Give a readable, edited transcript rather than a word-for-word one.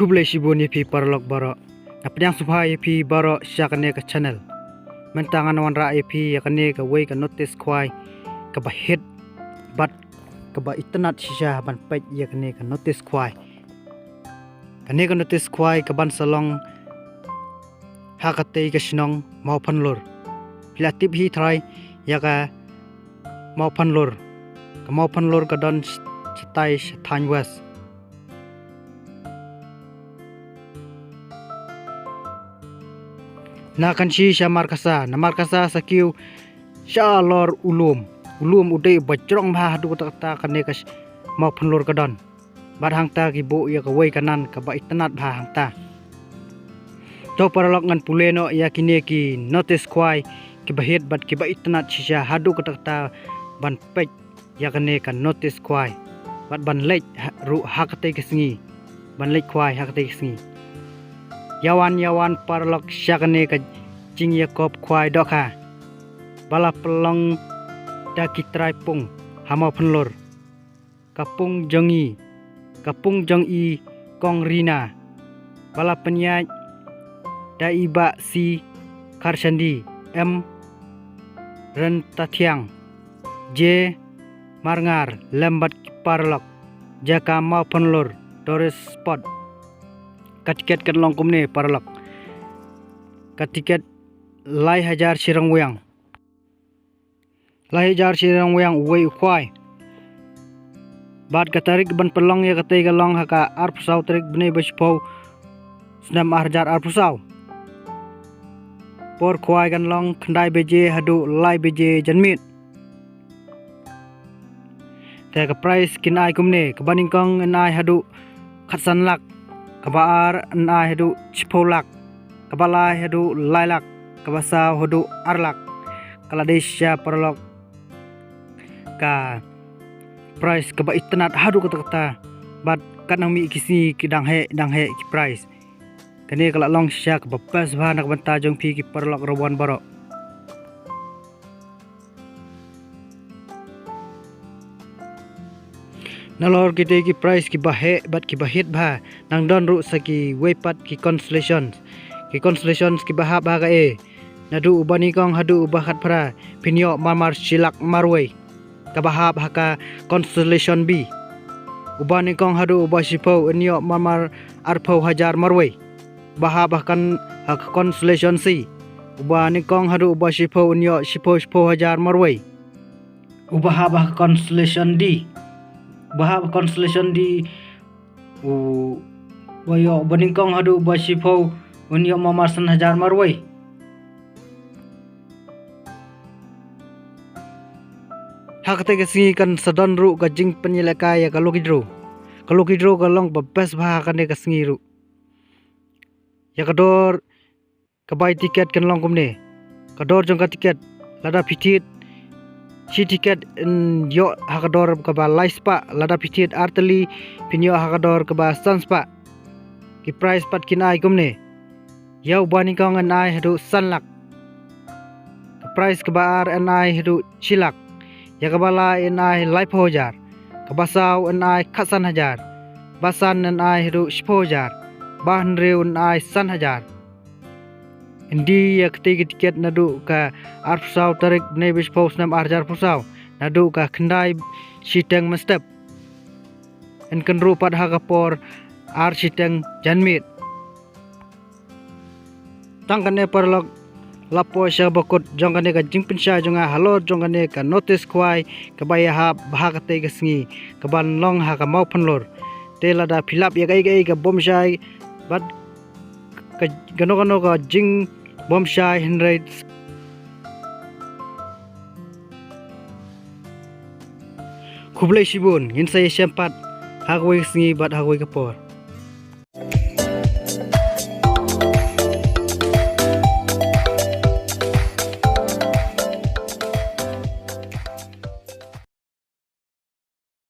Kublai sibun yepi parlok baro. Apnyang subha yepi baro syakane ka channel. Mentangan wanra yepi yakane ka way ka notice kwai ka bahit bat ka ba itnat shisha ban pet yakane ka notice kwai. Kane ka notice kwai ka ban salong hakate ka shinong mau panlur. Pilatip hi try yaka mau panlur. Ka mau panlur ka don setai tanywas. Na kansi sya markasa sakiu sya lor ulum udai bajrong bha hadu kata kane kas mau penlur kadon bad hangta ki bo ya kawai kanan ka ba itnat bha hangta to paralok ngan puleno ya kine ki notice kwai ki bahit bad ki ba itnat sya hadu kata ban pek ya kane kan notice kwai bad ban lek ru hakate kesengi ban lek kwai hakate kesengi yawan parlok syakane ka jing yakop kwai dokha bala pelong da kitrai pung hama penlur kapung jongi kong rina bala penyaj da iba si karsandi m rentatiang j marngar lembat parlok jaka mau penlur doris spot katiket kan longkum ne parlok katiket lai hajar sirang wayang uwai ukwai bad katarik ban pelong ya katai galong haka arpsau tarik bne bashpau snam arjar arpsau por kwai kan long khandai beje hadu lai beje janmit ta ka price kin ai kumne ka baning kong nai hadu khatsan lak kabar nai hadu chipolak kabala hadu lailak kabasa hadu arlak kala desya parlok ka price kaba itnat hadu kata bad kanang mi kisi kidang he ki price kane kala long sya ka bas bha nak banta jong phi ki parlok rowan baro nalor kite ki price ki bahe bat ki bahit bha nang don ru saki wepat ki constellations ki bahab baga e nadu ubani kong hadu ubahat pra pinyo mamar silak marway kabahab haka constellation b ubani kong hadu ubasipo enyo mamar arpau hajar marway bahab hakan hak constellation c ubani kong hadu ubasipo enyo sipo hajar marway ubahab hak constellation d bahab constellation d wayo ubani kong hadu ubasipo unyo mamar 1000 marway hakate kesingi kan sadon ru ka jing penyelaka ya kalokidro ka long babas bha kane kesingi ru ya kador kabai tiket kan long kumne kador jong ka tiket lada pitit si tiket yo hakador ka ba laispa lada pitit arteli pinyo hakador ka ba sanspa ki price pat kinai kumne yau bani kong anai hadu sanlak price kebar anai hadu chilak ya kabala anai laipo hajar kabasau anai khasan hajar basan anai hadu shipo hajar bahan reu anai san hajar indi ya keti tiket nadu ka arpsau tarik bne bishpo snam arjar pusau nadu ka khandai siteng mestep enkan ru pad hakapor ar siteng janmit tangkane parlok lapo sya bakut jongkane ka jingpin sya jonga halo jongkane ka notice kwai kabaya ha bahakate kesengi kaban long ha ka mau penlur telada philap ya gai ka bom syai bad ka gano ka jing bom syai henry kublai sibun ngin saya sempat hagoi kesengi bad hagoi kapor